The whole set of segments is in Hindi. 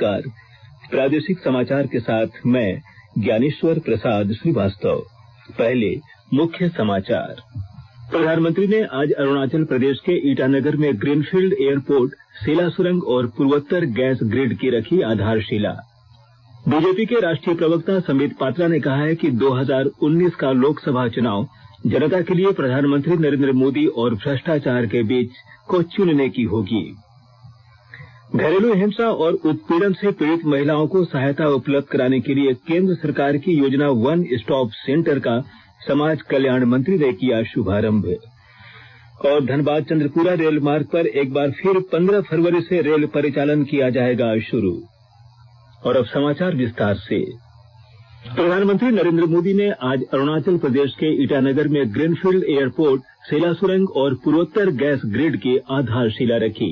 नमस्कार। प्रादेशिक समाचार के साथ मैं ज्ञानेश्वर प्रसाद श्रीवास्तव। पहले मुख्य समाचार। प्रधानमंत्री ने आज अरुणाचल प्रदेश के ईटानगर में ग्रीनफील्ड एयरपोर्ट, सेला सुरंग और पूर्वोत्तर गैस ग्रिड की रखी आधारशिला। बीजेपी के राष्ट्रीय प्रवक्ता संबित पात्रा ने कहा है कि 2019 का लोकसभा चुनाव जनता के लिए प्रधानमंत्री नरेंद्र मोदी और भ्रष्टाचार के बीच को चुनने की होगी। घरेलू हिंसा और उत्पीड़न से पीड़ित महिलाओं को सहायता उपलब्ध कराने के लिए केंद्र सरकार की योजना वन स्टॉप सेंटर का समाज कल्याण मंत्री ने किया शुभारंभ। और धनबाद चंद्रपुरा रेल मार्ग पर एक बार फिर 15 फरवरी से रेल परिचालन किया जाएगा शुरू। और अब समाचार विस्तार से। प्रधानमंत्री नरेंद्र मोदी ने आज अरुणाचल प्रदेश के ईटानगर में ग्रीनफील्ड एयरपोर्ट, सेला सुरंग और पूर्वोत्तर गैस ग्रिड की आधारशिला रखी।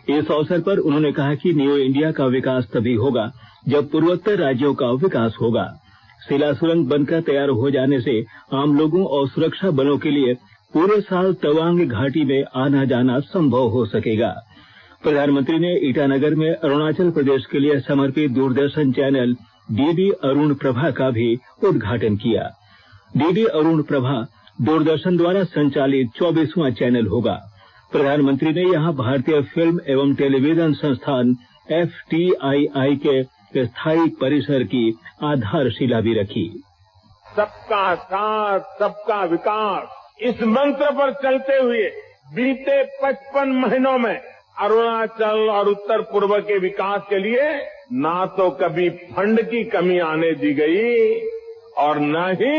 इस अवसर पर उन्होंने कहा कि न्यू इंडिया का विकास तभी होगा जब पूर्वोत्तर राज्यों का विकास होगा। सेला सुरंग बनकर तैयार हो जाने से आम लोगों और सुरक्षा बलों के लिए पूरे साल तवांग घाटी में आना जाना संभव हो सकेगा। प्रधानमंत्री ने ईटानगर में अरुणाचल प्रदेश के लिए समर्पित दूरदर्शन चैनल डीडी अरुण प्रभा का भी उद्घाटन किया। डीडी अरुण प्रभा दूरदर्शन द्वारा संचालित 24वां चैनल होगा। प्रधानमंत्री ने यहां भारतीय फिल्म एवं टेलीविजन संस्थान FTII के स्थायी परिसर की आधारशिला भी रखी। सबका साथ, सबका विकास, इस मंत्र पर चलते हुए बीते 55 महीनों में अरुणाचल और उत्तर पूर्व के विकास के लिए ना तो कभी फंड की कमी आने दी गई और न ही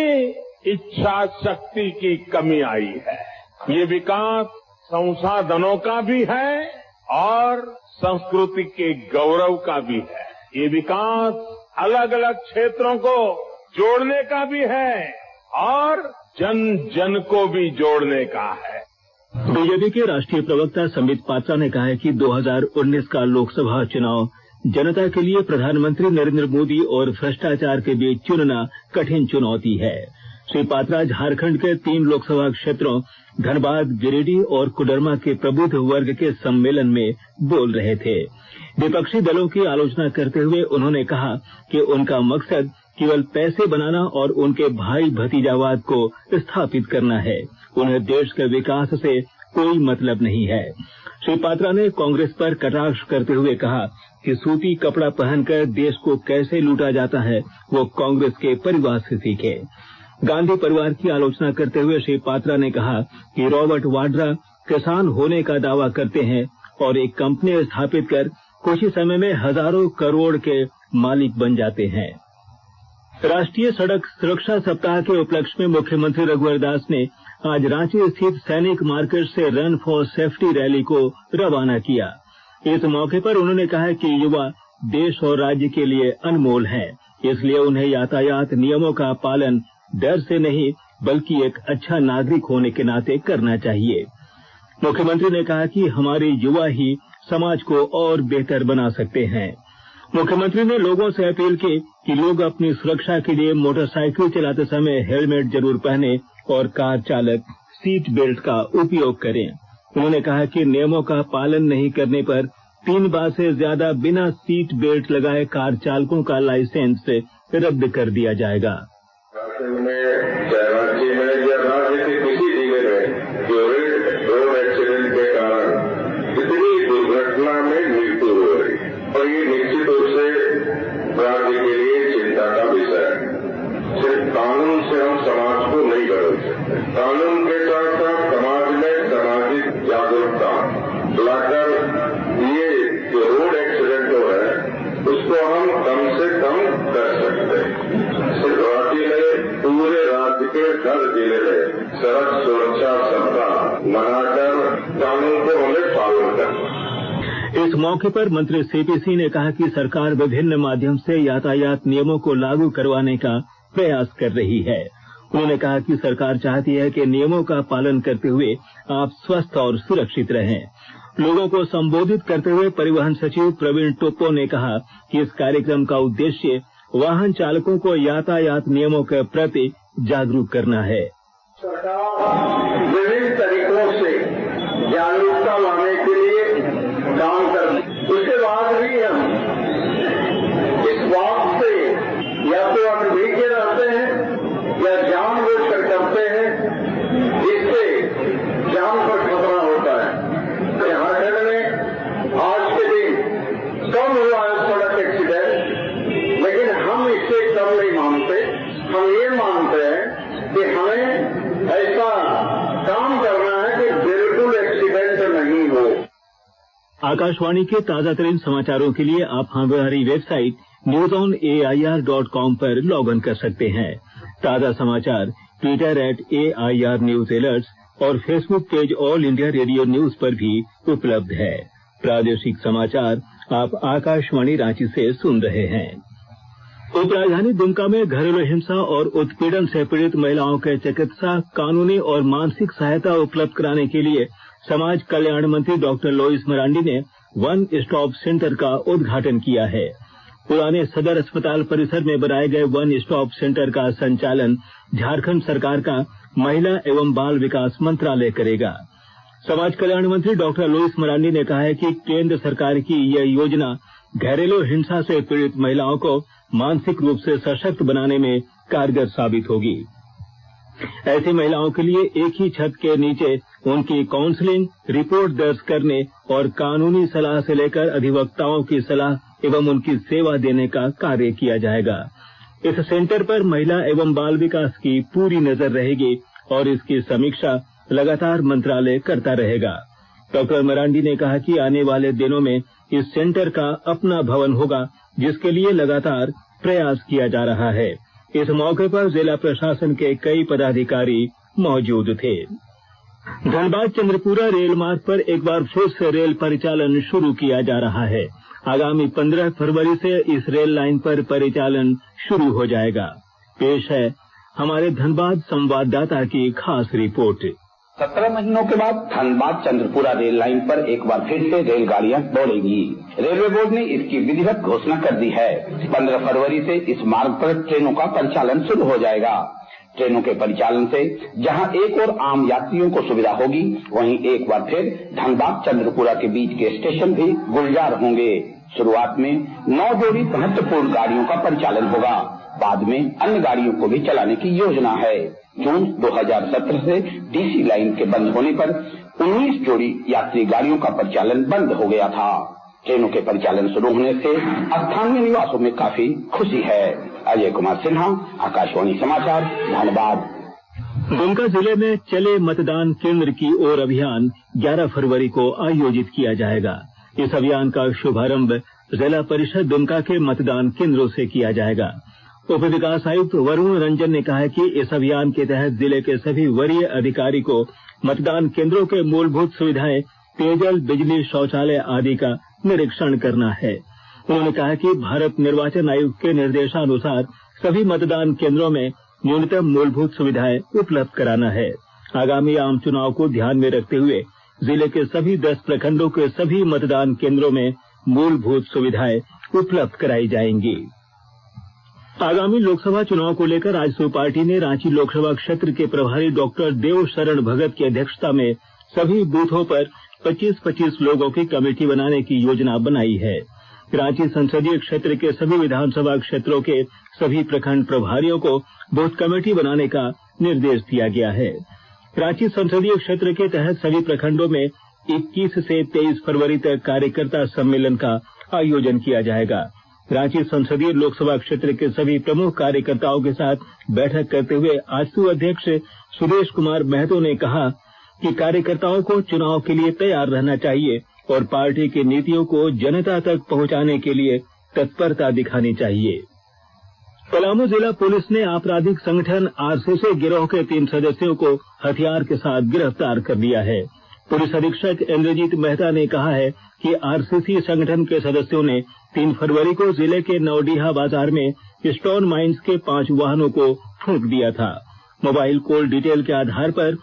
इच्छा शक्ति की कमी आई है। ये विकास संसाधनों का भी है और संस्कृति के गौरव का भी है। ये विकास अलग अलग क्षेत्रों को जोड़ने का भी है और जन जन को भी जोड़ने का है। बीजेपी के राष्ट्रीय प्रवक्ता संबित पात्रा ने कहा है कि 2019 का लोकसभा चुनाव जनता के लिए प्रधानमंत्री नरेंद्र मोदी और भ्रष्टाचार के बीच चुनना कठिन चुनौती है। श्री पात्रा झारखंड के 3 लोकसभा क्षेत्रों धनबाद, गिरिडीह और कोडरमा के प्रबुद्ध वर्ग के सम्मेलन में बोल रहे थे। विपक्षी दलों की आलोचना करते हुए उन्होंने कहा कि उनका मकसद केवल पैसे बनाना और उनके भाई भतीजावाद को स्थापित करना है। उन्हें देश के विकास से कोई मतलब नहीं है। श्री पात्रा ने कांग्रेस पर कटाक्ष करते हुए कहा कि सूती कपड़ा पहनकर देश को कैसे लूटा जाता है वो कांग्रेस के परिवार से सीखे। गांधी परिवार की आलोचना करते हुए श्री पात्रा ने कहा कि रॉबर्ट वाड्रा किसान होने का दावा करते हैं और एक कंपनी स्थापित कर कुछ ही समय में हजारों करोड़ के मालिक बन जाते हैं। राष्ट्रीय सड़क सुरक्षा सप्ताह के उपलक्ष्य में मुख्यमंत्री रघुवर दास ने आज रांची स्थित सैनिक मार्केट से रन फॉर सेफ्टी रैली को रवाना किया। इस मौके पर उन्होंने कहा कि युवा देश और राज्य के लिए अनमोल हैं, इसलिए उन्हें यातायात नियमों का पालन डर से नहीं बल्कि एक अच्छा नागरिक होने के नाते करना चाहिए। मुख्यमंत्री ने कहा कि हमारे युवा ही समाज को और बेहतर बना सकते हैं। मुख्यमंत्री ने लोगों से अपील की कि लोग अपनी सुरक्षा के लिए मोटरसाइकिल चलाते समय हेलमेट जरूर पहने और कार चालक सीट बेल्ट का उपयोग करें। उन्होंने कहा कि नियमों का पालन नहीं करने पर 3 बार से ज्यादा बिना सीट बेल्ट लगाए कार चालकों का लाइसेंस रद्द कर दिया जाएगा। रोड एक्सीडेंट के कारण कितनी दुर्घटना में मृत्यु हो रही और ये निश्चित रूप से राज्य के लिए चिंता का विषय है। सिर्फ कानून से हम समाज को नहीं बदल सकते। कानून के साथ साथ समाज में सामाजिक जागरूकता लाकर ये जो रोड एक्सीडेंट हो है उसको हम कम से कम कर सकते हैं। सिर्फ राज्य में पूरे राज्य के हर जिले में सड़क सुरक्षा सप्ताह मनाकर कानून को हमें पालन करना। इस मौके पर मंत्री सीपी सिंह ने कहा कि सरकार विभिन्न माध्यम से यातायात नियमों को लागू करवाने का प्रयास कर रही है। उन्होंने कहा कि सरकार चाहती है कि नियमों का पालन करते हुए आप स्वस्थ और सुरक्षित रहें। लोगों को संबोधित करते हुए परिवहन सचिव प्रवीण टोप्पो ने कहा कि इस कार्यक्रम का उद्देश्य वाहन चालकों को यातायात नियमों के प्रति जागरूक करना है। सरकार विभिन्न तरीकों से जागरूकता लाने के लिए काम कर, उसके बाद भी हम आकाशवाणी के ताजा तरीन समाचारों के लिए आप हमारी वेबसाइट newsonair.com पर लॉग इन कर सकते हैं। ताजा समाचार ट्विटर @AIR News Alerts और Facebook page all India radio news पर भी उपलब्ध है। प्रादेशिक समाचार आप आकाशवाणी रांची से सुन रहे हैं। उपराजधानी दुमका में घरेलू हिंसा और उत्पीड़न से पीड़ित महिलाओं के चिकित्सा, कानूनी और मानसिक सहायता उपलब्ध कराने के लिए समाज कल्याण मंत्री डॉक्टर लोइस मरांडी ने वन स्टॉप सेंटर का उद्घाटन किया है। पुराने सदर अस्पताल परिसर में बनाए गए वन स्टॉप सेंटर का संचालन झारखंड सरकार का महिला एवं बाल विकास मंत्रालय करेगा। समाज कल्याण मंत्री डॉक्टर लोइस मरांडी ने कहा है कि केंद्र सरकार की यह योजना घरेलू हिंसा से पीड़ित महिलाओं को मानसिक रूप से सशक्त बनाने में कारगर साबित होगी। ऐसी महिलाओं के लिए एक ही छत के नीचे उनकी काउंसलिंग, रिपोर्ट दर्ज करने और कानूनी सलाह से लेकर अधिवक्ताओं की सलाह एवं उनकी सेवा देने का कार्य किया जाएगा। इस सेंटर पर महिला एवं बाल विकास की पूरी नजर रहेगी और इसकी समीक्षा लगातार मंत्रालय करता रहेगा। डॉक्टर मरांडी ने कहा कि आने वाले दिनों में इस सेंटर का अपना भवन होगा, जिसके लिए लगातार प्रयास किया जा रहा है। इस मौके पर जिला प्रशासन के कई पदाधिकारी मौजूद थे। धनबाद चंद्रपुरा रेल मार्ग पर एक बार फिर से रेल परिचालन शुरू किया जा रहा है। आगामी 15 फरवरी से इस रेल लाइन पर परिचालन शुरू हो जाएगा। पेश है हमारे धनबाद संवाददाता की खास रिपोर्ट। 17 महीनों के बाद धनबाद चंद्रपुरा रेल लाइन पर एक बार फिर से रेलगाड़ियां दौड़ेंगी। रेलवे बोर्ड ने इसकी विधिवत घोषणा कर दी है। 15 फरवरी से इस मार्ग पर ट्रेनों का परिचालन शुरू हो जाएगा। ट्रेनों के परिचालन से जहां एक और आम यात्रियों को सुविधा होगी, वहीं एक बार फिर धनबाद चंद्रपुरा के बीच के स्टेशन भी गुलजार होंगे। शुरुआत में 9 जोड़ी महत्वपूर्ण गाड़ियों का परिचालन होगा। बाद में अन्य गाड़ियों को भी चलाने की योजना है। जून 2017 से डीसी लाइन के बंद होने पर 19 जोड़ी यात्री गाड़ियों का परिचालन बंद हो गया था। ट्रेनों के परिचालन शुरू होने से स्थानीय निवासियों में काफी खुशी है। अजय कुमार सिन्हा, आकाशवाणी समाचार, धनबाद। दुमका जिले में चले मतदान केंद्र की ओर अभियान 11 फरवरी को आयोजित किया जाएगा। इस अभियान का शुभारंभ जिला परिषद दुमका के मतदान केंद्रों से किया जाएगा। उप विकास आयुक्त वरुण रंजन ने कहा है कि इस अभियान के तहत जिले के सभी वरीय अधिकारी को मतदान केंद्रों के मूलभूत सुविधाएं, पेयजल, बिजली, शौचालय आदि का निरीक्षण करना है। उन्होंने कहा कि भारत निर्वाचन आयोग के निर्देशानुसार सभी मतदान केंद्रों में न्यूनतम मूलभूत सुविधाएं उपलब्ध कराना है। आगामी आम चुनाव को ध्यान में रखते हुए जिले के सभी 10 प्रखंडों के सभी मतदान केंद्रों में मूलभूत सुविधाएं उपलब्ध कराई जाएंगी। आगामी लोकसभा चुनाव को लेकर आजसू पार्टी ने रांची लोकसभा क्षेत्र के प्रभारी डॉक्टर देव शरण भगत की अध्यक्षता में सभी बूथों पर 25-25 लोगों की कमेटी बनाने की योजना बनाई है। रांची संसदीय क्षेत्र के सभी विधानसभा क्षेत्रों के सभी प्रखंड प्रभारियों को बूथ कमेटी बनाने का निर्देश दिया गया है। रांची संसदीय क्षेत्र के तहत सभी प्रखंडों में 21 से 23 फरवरी तक कार्यकर्ता सम्मेलन का आयोजन किया जाएगा। रांची संसदीय लोकसभा क्षेत्र के सभी प्रमुख कार्यकर्ताओं के साथ बैठक करते हुए आजसू अध्यक्ष सुरेश कुमार महतो ने कहा कि कार्यकर्ताओं को चुनाव के लिए तैयार रहना चाहिए और पार्टी की नीतियों को जनता तक पहुंचाने के लिए तत्परता दिखानी चाहिए। पलामू जिला पुलिस ने आपराधिक संगठन आरसीसी गिरोह के 3 सदस्यों को हथियार के साथ गिरफ्तार कर लिया है। पुलिस अधीक्षक इंद्रजीत मेहता ने कहा है कि आरसीसी संगठन के सदस्यों ने 3 फरवरी को जिले के नवडीहा बाजार में स्टोन माइंस के 5 वाहनों को फूंक दिया था। मोबाइल कॉल डिटेल के आधार पर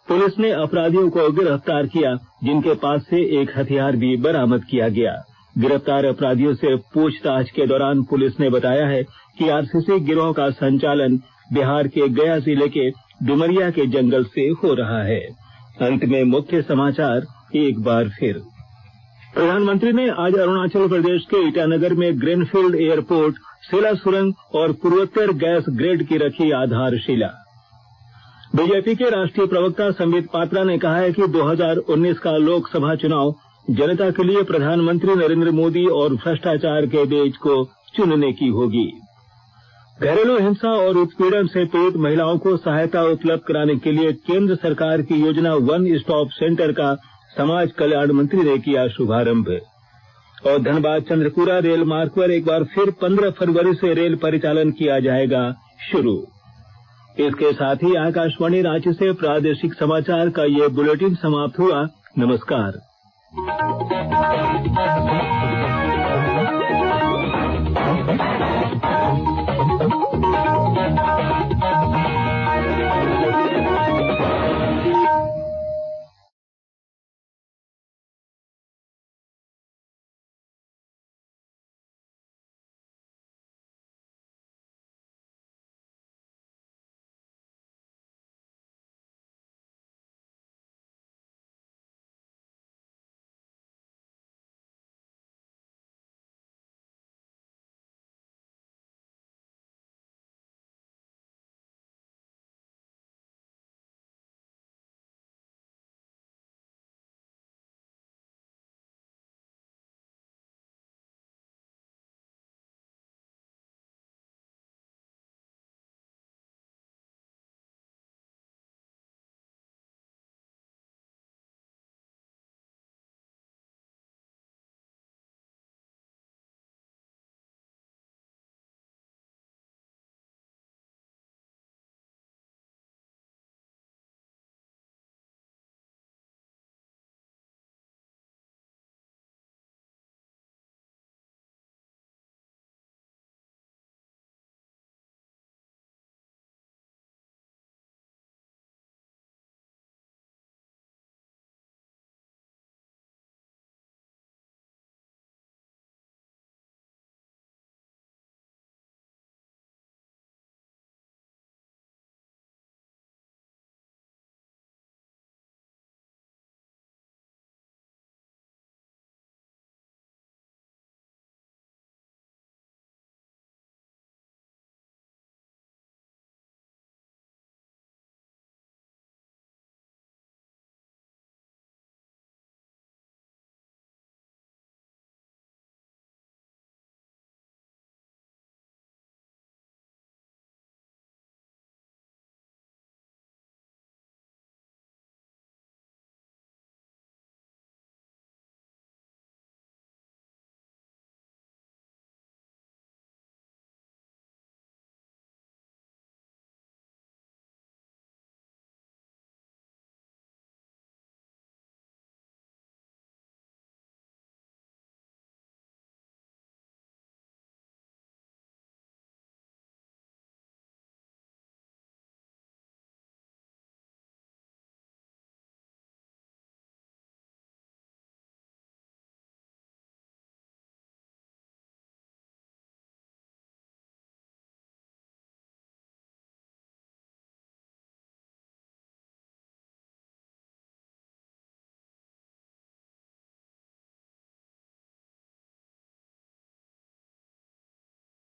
पुलिस ने अपराधियों को गिरफ्तार किया, जिनके पास से एक हथियार भी बरामद किया गया। गिरफ्तार अपराधियों से पूछताछ के दौरान पुलिस ने बताया है कि आरसीसी गिरोह का संचालन बिहार के गया जिले के डुमरिया के जंगल से हो रहा है। अंत में मुख्य समाचार एक बार फिर। प्रधानमंत्री ने आज अरुणाचल प्रदेश के ईटानगर में ग्रीनफील्ड एयरपोर्ट, सेला सुरंग और पूर्वोत्तर गैस ग्रिड की रखी आधारशिला। बीजेपी के राष्ट्रीय प्रवक्ता संबित पात्रा ने कहा है कि 2019 का लोकसभा चुनाव जनता के लिए प्रधानमंत्री नरेंद्र मोदी और भ्रष्टाचार के बीच को चुनने की होगी। घरेलू हिंसा और उत्पीड़न से पीड़ित महिलाओं को सहायता उपलब्ध कराने के लिए केंद्र सरकार की योजना वन स्टॉप सेंटर का समाज कल्याण मंत्री ने किया शुभारंभ। और धनबाद चंद्रपुरा रेल मार्ग पर एक बार फिर 15 फरवरी से रेल परिचालन किया जाएगा शुरू। इसके साथ ही आकाशवाणी रांची से प्रादेशिक समाचार का ये बुलेटिन समाप्त हुआ। नमस्कार।